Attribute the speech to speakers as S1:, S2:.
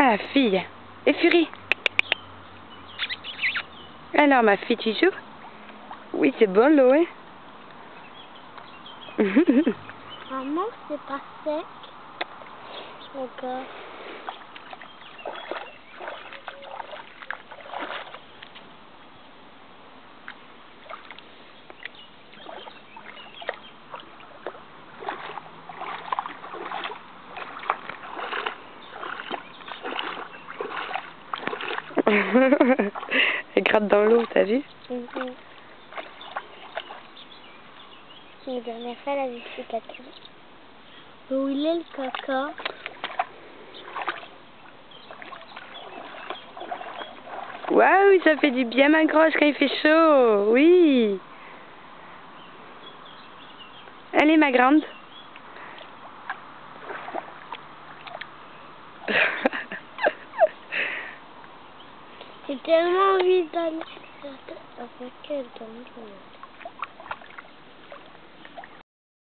S1: Ah, fille. Et Fury. Alors, ma fille, tu joues? Oui, c'est bon l'eau, hein?
S2: Maman, c'est pas sec. D'accord.
S1: Elle gratte dans l'eau, t'as vu?
S2: La dernière fois, elle avait fait caca. Où il est le caca?
S1: Waouh, ça fait du bien ma grosse quand il fait chaud. Oui. Allez ma grande.
S2: J'ai tellement envie d'aller avec elle dans le